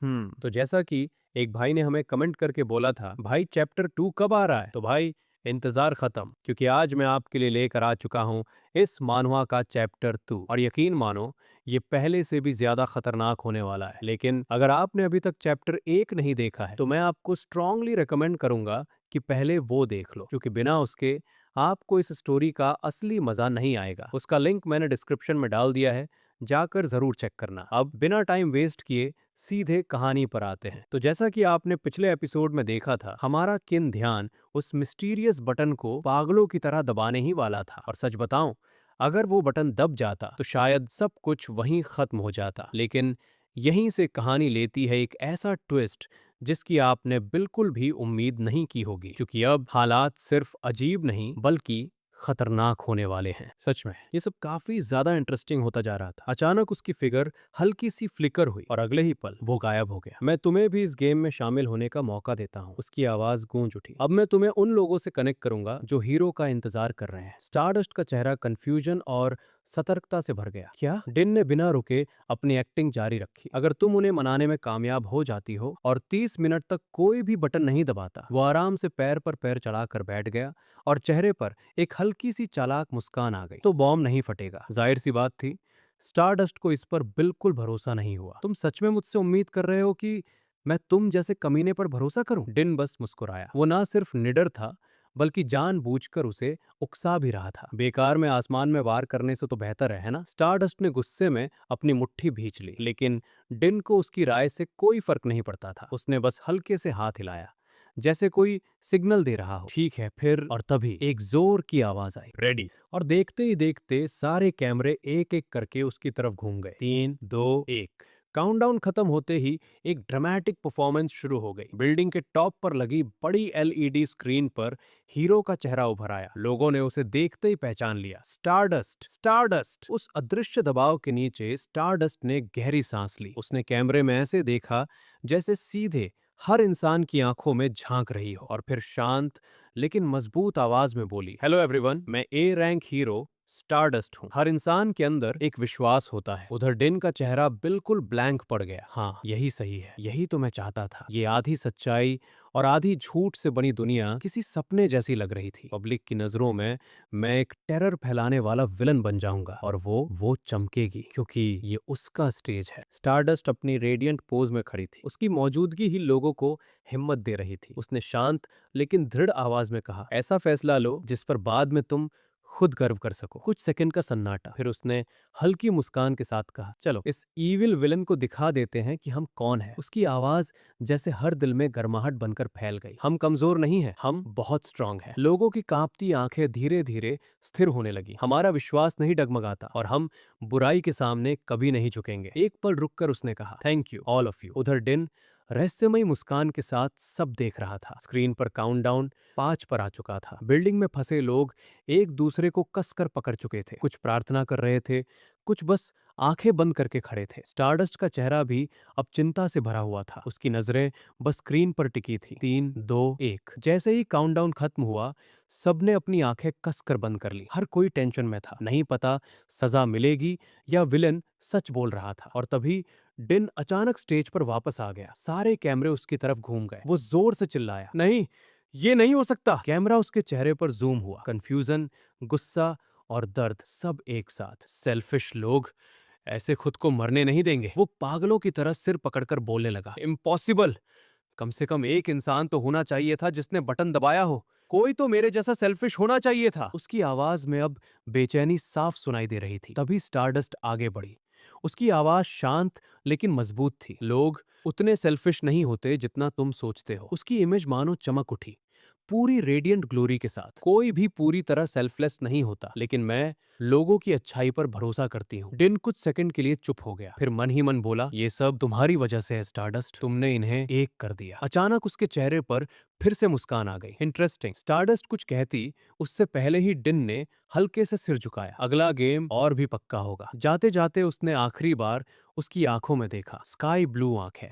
तो जैसा कि एक भाई ने हमें कमेंट करके बोला था, भाई चैप्टर 2 कब आ रहा है? तो भाई इंतजार खत्म, क्योंकि आज मैं आपके लिए लेकर आ चुका हूँ इस मानवा का चैप्टर 2। और यकीन मानो, ये पहले से भी ज्यादा खतरनाक होने वाला है। लेकिन अगर आपने अभी तक चैप्टर 1 नहीं देखा है तो मैं आपको स्ट्रांगली रिकमेंड करूंगा कि पहले वो देख लो, क्योंकि बिना उसके आपको इस स्टोरी का असली मजा नहीं आएगा। उसका लिंक मैंने डिस्क्रिप्शन में डाल दिया है, जाकर जरूर चेक करना। अब बिना टाइम वेस्ट किए सीधे कहानी पर आते हैं। तो जैसा कि आपने पिछले एपिसोड में देखा था, हमारा किन ध्यान उस मिस्टीरियस बटन को पागलों की तरह दबाने ही वाला था। और सच बताऊं, अगर वो बटन दब जाता तो शायद सब कुछ वहीं खत्म हो जाता। लेकिन यहीं से कहानी लेती है एक ऐसा ट्विस्ट जिसकी आपने बिल्कुल भी उम्मीद नहीं की होगी, क्योंकि अब हालात सिर्फ अजीब नहीं बल्कि खतरनाक होने वाले हैं। सच में ये सब काफी ज्यादा इंटरेस्टिंग होता जा रहा था। अचानक उसकी फिगर हल्की सी फ्लिकर हुई और अगले ही पल वो गायब हो गया। मैं तुम्हें भी इस गेम में शामिल होने का मौका देता हूँ, उसकी आवाज गूंज उठी। अब मैं तुम्हें उन लोगों से कनेक्ट करूंगा जो हीरो का इंतजार कर रहे हैं। स्टारडस्ट का चेहरा कंफ्यूजन और सतर्कता से भर गया। क्या? डिन ने बिना रुके अपनी एक्टिंग जारी रखी। अगर तुम उन्हें मनाने में कामयाब हो जाती हो और 30 मिनट तक कोई भी बटन नहीं दबाता। वो आराम से पैर पर पैर चढ़ाकर बैठ गया और चेहरे पर एक हल्की सी चालाक मुस्कान आ गई। तो बॉम्ब नहीं फटेगा, जाहिर सी बात थी। स्टारडस्ट को इस पर बिल्कुल भरोसा नहीं हुआ। तुम सच में मुझसे उम्मीद कर रहे हो कि मैं तुम जैसे कमीने पर भरोसा करूं? डिन बस मुस्कुराया। वो ना सिर्फ निडर था बल्कि जानबूझकर उसे उकसा भी रहा था। बेकार में आसमान में वार करने से तो बेहतर है ना? स्टारडस्ट ने गुस्से में अपनी मुट्ठी भींच ली, लेकिन डिन को उसकी राय से कोई फर्क नहीं पड़ता था। उसने बस हल्के से हाथ हिलाया, जैसे कोई सिग्नल दे रहा हो। ठीक है फिर। और तभी एक जोर की आवाज आई, रेडी। और देखते ही देखते सारे कैमरे एक एक करके उसकी तरफ घूम गए। 3, 2, 1। काउंटडाउन खत्म होते ही एक ड्रामेटिक परफॉर्मेंस शुरू हो गई। बिल्डिंग के टॉप पर लगी बड़ी एलईडी स्क्रीन पर हीरो का चेहरा उभर आया। लोगों ने उसे देखते ही पहचान लिया, स्टारडस्ट। स्टारडस्ट। उस अदृश्य दबाव के नीचे स्टारडस्ट ने गहरी सांस ली। उसने कैमरे में ऐसे देखा जैसे सीधे हर इंसान की आंखों में झांक रही हो, और फिर शांत लेकिन मजबूत आवाज में बोली, हेलो एवरीवन, मैं ए रैंक हीरो स्टारडस्ट हूँ। हर इंसान के अंदर एक विश्वास होता है। उधर डिन का चेहरा बिल्कुल ब्लैंक पड़ गया। हाँ, यही सही है, यही तो मैं चाहता था। ये आधी सच्चाई और आधी झूठ से बनी दुनिया किसी सपने जैसी लग रही थी। पब्लिक की नजरों में मैं एक टेरर फैलाने वाला विलन बन जाऊंगा, और वो चमकेगी, क्योंकि ये उसका स्टेज है। स्टारडस्ट अपनी रेडियंट पोज में खड़ी थी। उसकी मौजूदगी ही लोगों को हिम्मत दे रही थी। उसने शांत लेकिन दृढ़ आवाज में कहा, ऐसा फैसला लो जिस पर बाद में तुम खुद गर्व कर सको। कुछ सेकंड का सन्नाटा, फिर उसने हल्की मुस्कान के साथ कहा, चलो इस ईविल विलन को दिखा देते हैं कि हम कौन है। उसकी आवाज जैसे हर दिल में गर्माहट बनकर फैल गई। हम कमजोर नहीं हैं, हम बहुत स्ट्रांग हैं। लोगों की कांपती आंखें धीरे धीरे स्थिर होने लगी। हमारा विश्वास नहीं डगमगाता और हम बुराई के सामने कभी नहीं झुकेंगे। एक पल रुककर उसने कहा, thank you all of you. उधर डिन रहस्यमयी मुस्कान के साथ सब देख रहा था। स्क्रीन पर काउंटडाउन 5 पर आ चुका था। बिल्डिंग में फंसे लोग एक दूसरे को कसकर पकड़ चुके थे। कुछ प्रार्थना कर रहे थे, कुछ बस आंखें बंद करके खड़े थे। स्टारडस्ट का चेहरा भी अब चिंता से भरा हुआ था। उसकी नजरें बस स्क्रीन पर टिकी थी। 3, 2, 1। जैसे ही काउंटडाउन खत्म हुआ, सबने अपनी आंखें कसकर बंद कर ली। हर कोई टेंशन में था, नहीं पता सजा मिलेगी या विलन सच बोल रहा था। और तभी डिन अचानक स्टेज पर वापस आ गया। सारे कैमरे उसकी तरफ घूम गए। वो जोर से चिल्लाया, नहीं, ये नहीं हो सकता। कैमरा उसके चेहरे पर जूम हुआ। कंफ्यूजन, गुस्सा और दर्द सब एक साथ। सेल्फिश लोग ऐसे खुद को मरने नहीं देंगे। वो पागलों की तरह सिर पकड़कर बोलने लगा, इम्पॉसिबल। कम से कम एक इंसान तो होना चाहिए था जिसने बटन दबाया हो। कोई तो मेरे जैसा सेल्फिश होना चाहिए था। उसकी आवाज में अब बेचैनी साफ सुनाई दे रही थी। तभी स्टारडस्ट आगे बढ़ी। उसकी आवाज शांत लेकिन मजबूत थी। लोग उतने सेल्फिश नहीं होते जितना तुम सोचते हो। उसकी इमेज मानो चमक उठी, पूरी रेडियंट ग्लोरी के साथ। कोई भी पूरी तरह सेल्फलेस नहीं होता, लेकिन मैं लोगों की अच्छाई पर भरोसा करती हूँ। डिन कुछ सेकंड के लिए चुप हो गया, फिर मन ही मन बोला, ये सब तुम्हारी वजह से है स्टारडस्ट। तुमने इन्हें एक कर दिया। अचानक उसके चेहरे पर फिर से मुस्कान आ गई। इंटरेस्टिंग। स्टारडस्ट कुछ कहती उससे पहले ही डिन ने हल्के से सिर झुकाया। अगला गेम और भी पक्का होगा। जाते जाते उसने आखिरी बार उसकी आंखों में देखा। स्काई ब्लू आंखें,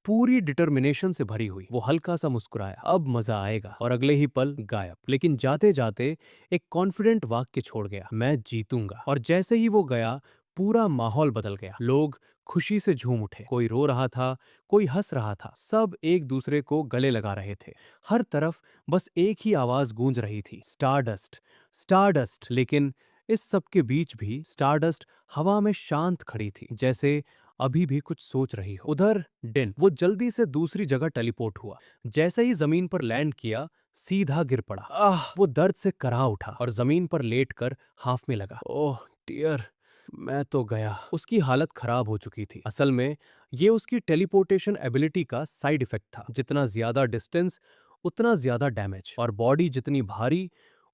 पूरी डिटर्मिनेशन से भरी हुई। वो हल्का सा मुस्कुराया, अब मजा आएगा। और अगले ही पल गायब। लेकिन जाते जाते एक कॉन्फिडेंट वाक्य छोड़ गया, मैं जीतूंगा। और जैसे ही वो गया, पूरा माहौल बदल गया। लोग खुशी से झूम उठे, कोई रो रहा था, कोई हंस रहा था, सब एक दूसरे को गले लगा रहे थे। हर तरफ बस एक ही आवाज गूंज रही थी, स्टारडस्ट, स्टारडस्ट। लेकिन इस सब के बीच भी स्टारडस्ट हवा में शांत खड़ी थी, जैसे अभी भी कुछ सोच रही हो। उधर डिन, वो जल्दी से दूसरी जगह टेलीपोर्ट हुआ। जैसे ही जमीन पर लैंड किया, सीधा गिर पड़ा। वो दर्द से करा उठा और जमीन पर लेटकर हाफ में लगा। ओह डियर, मैं तो गया। उसकी हालत खराब हो चुकी थी। असल में ये उसकी टेलीपोर्टेशन एबिलिटी का साइड इफेक्ट था। जितना ज्यादा डिस्टेंस उतना ज्यादा डैमेज, और बॉडी जितनी भारी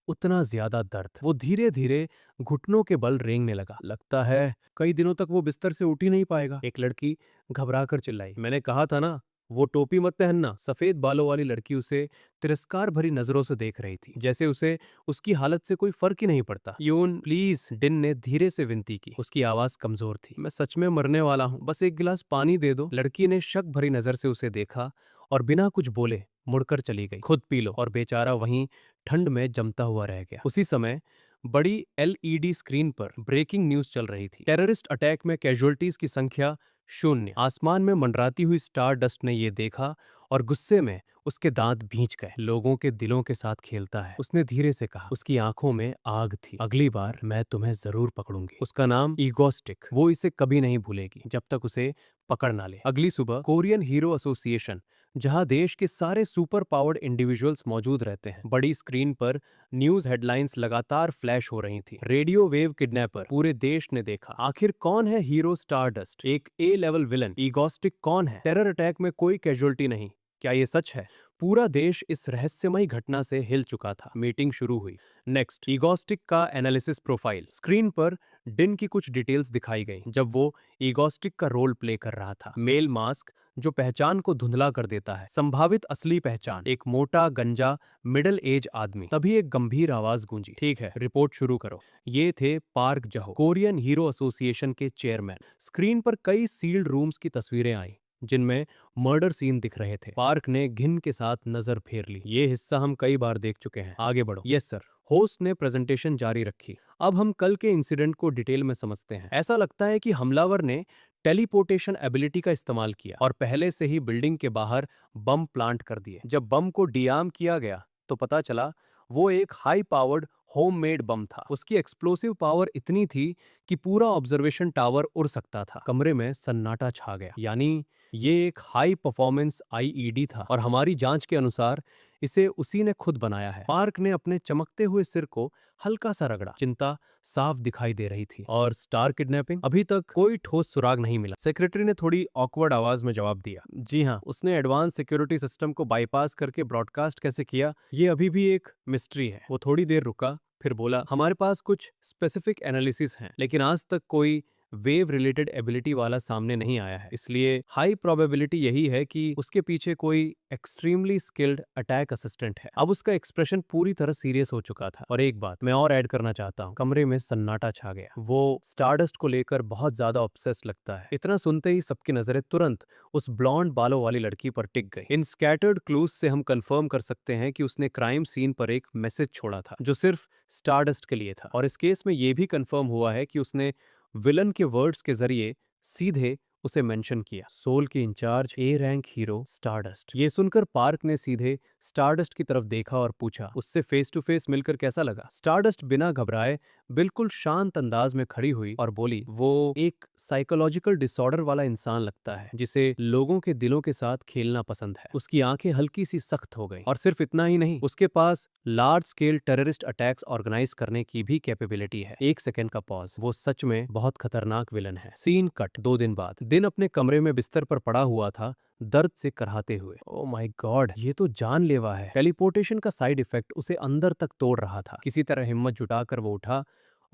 उतना ज्यादा दर्द। वो धीरे धीरे घुटनों के बल रेंगने लगा। लगता है कई दिनों तक वो बिस्तर से उठ ही नहीं पाएगा, एक लड़की घबरा कर चिल्लाई। मैंने कहा था ना, वो टोपी मत पहनना। सफेद बालों वाली लड़की उसे तिरस्कार भरी नजरों से देख रही थी, जैसे उसे उसकी हालत से कोई फर्क ही नहीं पड़ता। यून प्लीज, डिन ने धीरे से विनती की। उसकी आवाज कमजोर थी। मैं सच में मरने वाला हूँ, बस एक गिलास पानी दे दो। लड़की ने शक भरी नजर से उसे देखा और बिना कुछ बोले मुड़कर चली गई। खुद पी लो। और बेचारा वहीं ठंड में जमता हुआ रह गया। उसी समय बड़ी एलईडी स्क्रीन पर ब्रेकिंग न्यूज चल रही थी। टेररिस्ट अटैक में कैजुअल्टीज की संख्या 0। आसमान में मंडराती हुई स्टार डस्ट ने यह देखा और गुस्से में उसके दांत भींच गए। लोगों के दिलों के साथ खेलता है, उसने धीरे से कहा। उसकी आंखों में आग थी। अगली बार मैं तुम्हें जरूर पकड़ूंगी। उसका नाम ईगोस्टिक। वो इसे कभी नहीं भूलेगी जब तक उसे पकड़ ना ले। अगली सुबह कोरियन हीरो एसोसिएशन, जहां देश के सारे सुपर पावर्ड इंडिविजुअल्स मौजूद रहते हैं, बड़ी स्क्रीन पर न्यूज हेडलाइंस लगातार फ्लैश हो रही थी। रेडियो वेव किडनैपर, पूरे देश ने देखा। आखिर कौन है हीरो स्टारडस्ट? एक ए लेवल विलन। ईगोस्टिक कौन है? टेरर अटैक में कोई कैजुअल्टी नहीं। क्या ये सच है? पूरा देश इस रहस्यमयी घटना से हिल चुका था। मीटिंग शुरू हुई। नेक्स्ट, ईगोस्टिक का एनालिसिस प्रोफाइल। स्क्रीन पर डिन की कुछ डिटेल्स दिखाई गई जब वो ईगोस्टिक का रोल प्ले कर रहा था। मेल मास्क, जो पहचान को धुंधला कर देता है। संभावित असली पहचान, एक मोटा गंजा मिडिल एज आदमी। तभी एक गंभीर आवाज गूंजी। ठीक है, रिपोर्ट शुरू करो। ये थे पार्क जहो, कोरियन हीरो एसोसिएशन के चेयरमैन। स्क्रीन पर कई सील्ड रूम्स की तस्वीरें आई जिनमें मर्डर सीन दिख रहे थे। पार्क ने घिन के साथ नजर फेर ली। ये हिस्सा हम कई बार देख चुके हैं, आगे बढ़ो। Yes sir. होस्ट ने प्रेजेंटेशन जारी रखी। अब हम कल के इंसिडेंट को डिटेल में समझते हैं। ऐसा लगता है कि हमलावर ने टेलीपोर्टेशन एबिलिटी का इस्तेमाल किया और पहले से ही बिल्डिंग के बाहर बम प्लांट कर दिए। जब बम को डिआर्म किया गया तो पता चला वो एक हाई पावर्ड होममेड बम था। उसकी एक्सप्लोसिव पावर इतनी थी कि पूरा ऑब्जर्वेशन टावर उड़ सकता था। कमरे में सन्नाटा छा गया। यानी ये एक हाई परफॉर्मेंस आईईडी था और हमारी जांच के अनुसार इसे उसी ने खुद बनाया है। पार्क ने अपने चमकते हुए सिर को हल्का सा रगड़ा। चिंता साफ दिखाई दे रही थी। और स्टार किडनैपिंग? अभी तक कोई ठोस सुराग नहीं मिला। सेक्रेटरी ने थोड़ी ऑकवर्ड आवाज में जवाब दिया। जी हाँ, उसने एडवांस सिक्योरिटी सिस्टम को बाईपास करके ब्रॉडकास्ट कैसे किया, ये अभी भी एक मिस्ट्री है। वो थोड़ी देर रुका, फिर बोला, हमारे पास कुछ स्पेसिफिक एनालिसिस हैं, लेकिन आज तक कोई वेव रिलेटेड एबिलिटी वाला सामने नहीं आया है। इसलिए हाई प्रोबेबिलिटी यही है कि उसके पीछे कोई एक्सट्रीमली स्किल्ड अटैक असिस्टेंट है। अब उसका एक्सप्रेशन पूरी तरह सीरियस हो चुका था। और एक बात मैं और ऐड करना चाहता हूँ, कमरे में सन्नाटा छा गया। वो स्टारडस्ट को लेकर बहुत ज्यादा ऑब्सेस लगता है। इतना सुनते ही सबकी नजरें तुरंत उस ब्लॉन्ड बालों वाली लड़की पर टिक गई। इन स्कैटर्ड क्लूज से हम कंफर्म कर सकते हैं कि उसने क्राइम सीन पर एक मैसेज छोड़ा था जो सिर्फ स्टारडस्ट के लिए था। और इस केस में यह भी कंफर्म हुआ है कि उसने विलन के वर्ड्स के जरिए सीधे उसे मेंशन किया। सोल के in charge, A rank hero stardust. ये सुनकर पार्क ने सीधे स्टारडस्ट की तरफ देखा और पूछा, उससे फेस टू फेस मिलकर कैसा लगा? स्टारडस्ट बिना घबराए बिल्कुल शांत अंदाज में खड़ी हुई और बोली, वो एक साइकोलॉजिकल डिसऑर्डर वाला इंसान लगता है जिसे लोगों के दिलों के साथ खेलना पसंद है। उसकी आंखें हल्की सी सख्त हो गई। और सिर्फ इतना ही नहीं, उसके पास large scale terrorist attacks organise करने की भी कैपेबिलिटी है। एक सेकंड का पॉज। वो सच में बहुत खतरनाक विलन है। Scene cut. 2 दिन बाद दिन अपने कमरे में बिस्तर पर पड़ा हुआ था, दर्द से कराहते हुए। ओ माय गॉड, ये तो जानलेवा है। टेलीपोर्टेशन का साइड इफेक्ट उसे अंदर तक तोड़ रहा था। किसी तरह हिम्मत जुटाकर वो उठा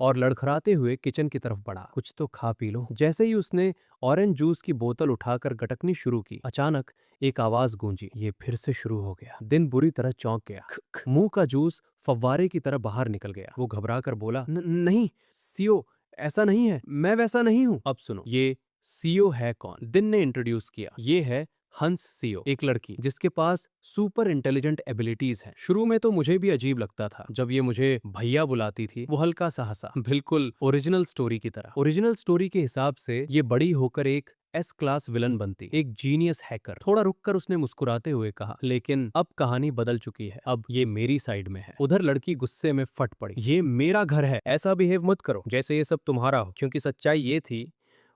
और लड़खड़ाते हुए किचन की तरफ बढ़ा। कुछ तो खा पी लो। जैसे ही उसने ऑरेंज जूस की बोतल उठाकर गटकनी शुरू की, अचानक एक आवाज गूंजी। ये फिर से शुरू हो गया। दिन बुरी तरह चौंक गया। मुंह का जूस फव्वारे की तरह बाहर निकल गया। वो घबरा कर बोला, नहीं सीओ, ऐसा नहीं है, मैं वैसा नहीं हूं। अब सुनो, ये सीओ है कौन? दिन ने इंट्रोड्यूस किया। ये है हंस सीओ, एक लड़की जिसके पास सुपर इंटेलिजेंट एबिलिटीज हैं। शुरू में तो मुझे भी अजीब लगता था जब ये मुझे भैया बुलाती थी। वो हल्का सा हंसा, बिल्कुल ओरिजिनल स्टोरी की तरह। ओरिजिनल स्टोरी के हिसाब से ये बड़ी होकर एक एस क्लास विलन बनती, एक जीनियस हैकर। थोड़ा रुककर उसने मुस्कुराते हुए कहा, लेकिन अब कहानी बदल चुकी है, अब ये मेरी साइड में है। उधर लड़की गुस्से में फट पड़ी, ये मेरा घर है, ऐसा बिहेव मत करो जैसे ये सब तुम्हारा हो। क्योंकि सच्चाई ये थी,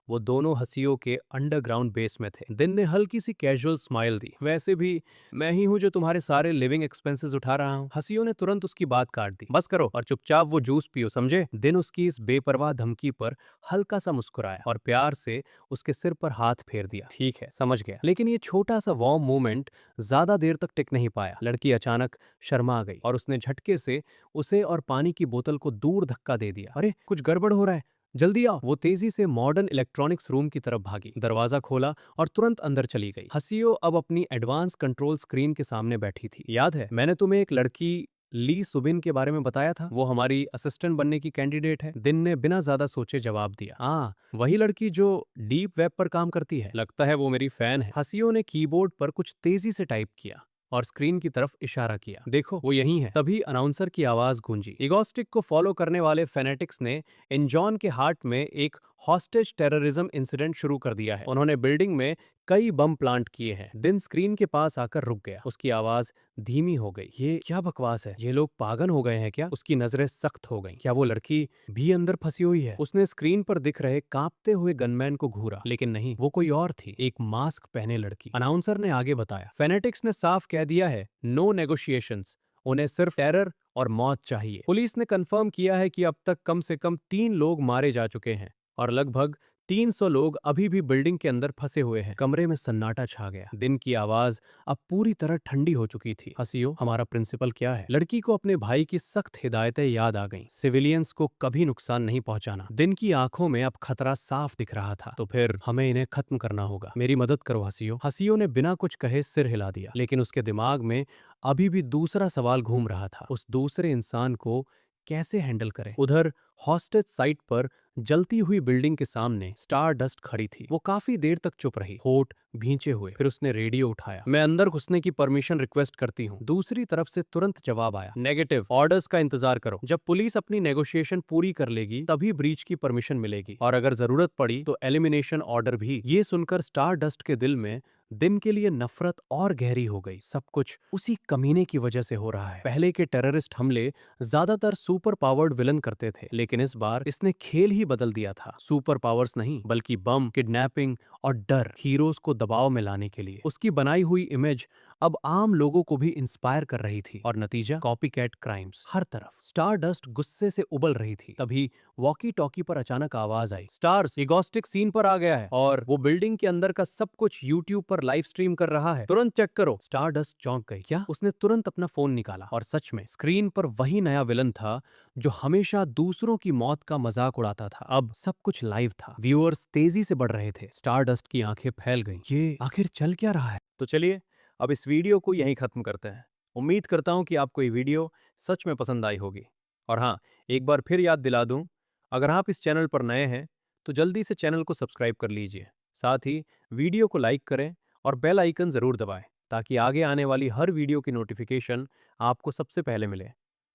वो दोनों हंसियों के अंडरग्राउंड बेस में थे। दिन ने हल्की सी कैजुअल स्माइल दी, वैसे भी मैं ही हूं जो तुम्हारे सारे लिविंग एक्सपेंसेस उठा रहा हूं। हंसियों ने तुरंत उसकी बात काट दी, बस करो और चुपचाप वो जूस पियो, समझे। दिन उसकी इस बेपरवाह धमकी पर हल्का सा मुस्कुराया और प्यार से उसके सिर पर हाथ फेर दिया। ठीक है, समझ गया। लेकिन ये छोटा सा वार्म मोमेंट ज्यादा देर तक टिक नहीं पाया। लड़की अचानक शर्मा गई और उसने झटके से उसे और पानी की बोतल को दूर धक्का दे दिया। अरे कुछ गड़बड़ हो रहा है, जल्दी आओ। वो तेजी से मॉडर्न इलेक्ट्रॉनिक्स रूम की तरफ भागी, दरवाजा खोला और तुरंत अंदर चली गई। हसीओ अब अपनी एडवांस कंट्रोल स्क्रीन के सामने बैठी थी। याद है मैंने तुम्हें एक लड़की ली सुबिन के बारे में बताया था, वो हमारी असिस्टेंट बनने की कैंडिडेट है। दिन ने बिना ज्यादा सोचे जवाब दिया, हाँ वही लड़की जो डीप वेब पर काम करती है। लगता है वो मेरी फैन है। हसीओ ने कीबोर्ड पर कुछ तेजी से टाइप किया और स्क्रीन की तरफ इशारा किया, देखो वो यही है। तभी अनाउंसर की आवाज गूंजी, इगोस्टिक को फॉलो करने वाले फेनेटिक्स ने एनजॉन के हार्ट में एक हॉस्टेज टेररिज्म इंसिडेंट शुरू कर दिया है। उन्होंने बिल्डिंग में कई बम प्लांट किए हैं। दिन स्क्रीन के पास आकर रुक गया, उसकी आवाज धीमी हो गई। ये क्या बकवास है, ये लोग पागल हो गए हैं क्या। उसकी नजरें सख्त हो गईं। क्या वो लड़की भी अंदर फंसी हुई है। उसने स्क्रीन पर दिख रहे कांपते हुए गनमैन को घूरा, लेकिन नहीं, वो कोई और थी, एक मास्क पहने लड़की। अनाउंसर ने आगे बताया, फेनेटिक्स ने साफ कह दिया है, नो नेगोशिएशंस, उन्हें सिर्फ टेरर और मौत चाहिए। पुलिस ने कंफर्म किया है कि अब तक कम से कम 3 लोग मारे जा चुके हैं और लगभग 300 लोग अभी भी बिल्डिंग के अंदर फंसे हुए हैं। कमरे में सन्नाटा छा गया। दिन की आवाज अब पूरी तरह ठंडी हो चुकी थी। हसीओ, हमारा प्रिंसिपल क्या है। लड़की को अपने भाई की सख्त हिदायतें याद आ गईं। सिविलियंस को कभी नुकसान नहीं पहुंचाना। दिन की आंखों में अब खतरा साफ दिख रहा था। तो फिर हमें इन्हें खत्म करना होगा। मेरी मदद करो हसीओ। हसीओ ने बिना कुछ कहे सिर हिला दिया, लेकिन उसके दिमाग में अभी भी दूसरा सवाल घूम रहा था, उस दूसरे इंसान को कैसे हैंडल करें। उधर हॉस्टेज साइट पर जलती हुई बिल्डिंग के सामने स्टार डस्ट खड़ी थी। वो काफी देर तक चुप रही, होठ भींचे हुए। फिर उसने रेडियो उठाया, मैं अंदर घुसने की परमिशन रिक्वेस्ट करती हूँ। दूसरी तरफ से तुरंत जवाब आया, नेगेटिव, ऑर्डर्स का इंतजार करो। जब पुलिस अपनी नेगोशिएशन पूरी कर लेगी तभी ब्रीच की परमिशन मिलेगी, और अगर जरूरत पड़ी तो एलिमिनेशन ऑर्डर भी। ये सुनकर स्टार डस्ट के दिल में दिन के लिए नफरत और गहरी हो गई। सब कुछ उसी कमीने की वजह से हो रहा है। पहले के टेररिस्ट हमले ज्यादातर सुपर पावर्ड विलन करते थे, लेकिन इस बार इसने खेल ही बदल दिया था। सुपर पावर्स नहीं, बल्कि बम, किडनैपिंग और डर, हीरोज को दबाव में लाने के लिए। उसकी बनाई हुई इमेज अब आम लोगों को भी इंस्पायर कर रही थी, और नतीजा कॉपी कैट क्राइम्स हर तरफ। स्टार डस्ट गुस्से से उबल रही थी। तभी वॉकी टॉकी पर अचानक आवाज आई, स्टार्स, इगोस्टिक सीन पर आ गया है और वो बिल्डिंग के अंदर का सब कुछ यूट्यूब पर लाइव स्ट्रीम कर रहा है, तुरंत चेक करो। स्टार डस्ट चौंक गई। क्या? उसने तुरंत अपना फोन निकाला और सच में स्क्रीन पर वही नया विलन था जो हमेशा दूसरों की मौत का मजाक उड़ाता था। अब सब कुछ लाइव था। व्यूअर्स तेजी से बढ़ रहे थे। स्टार डस्ट की आंखें फैल गईं। ये आखिर चल क्या रहा है? तो चलिए अब इस वीडियो को यहीं खत्म करते हैं। उम्मीद करता हूं कि आपको ये वीडियो सच में पसंद आई होगी। और हाँ, एक बार फिर याद दिला दूं, अगर आप इस चैनल पर नए हैं तो जल्दी से चैनल को सब्सक्राइब कर लीजिए। साथ ही वीडियो को लाइक करें और बेल आइकन ज़रूर दबाएं, ताकि आगे आने वाली हर वीडियो की नोटिफिकेशन आपको सबसे पहले मिले।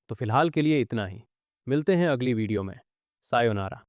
तो फिलहाल के लिए इतना ही। मिलते हैं अगली वीडियो में। सायोनारा।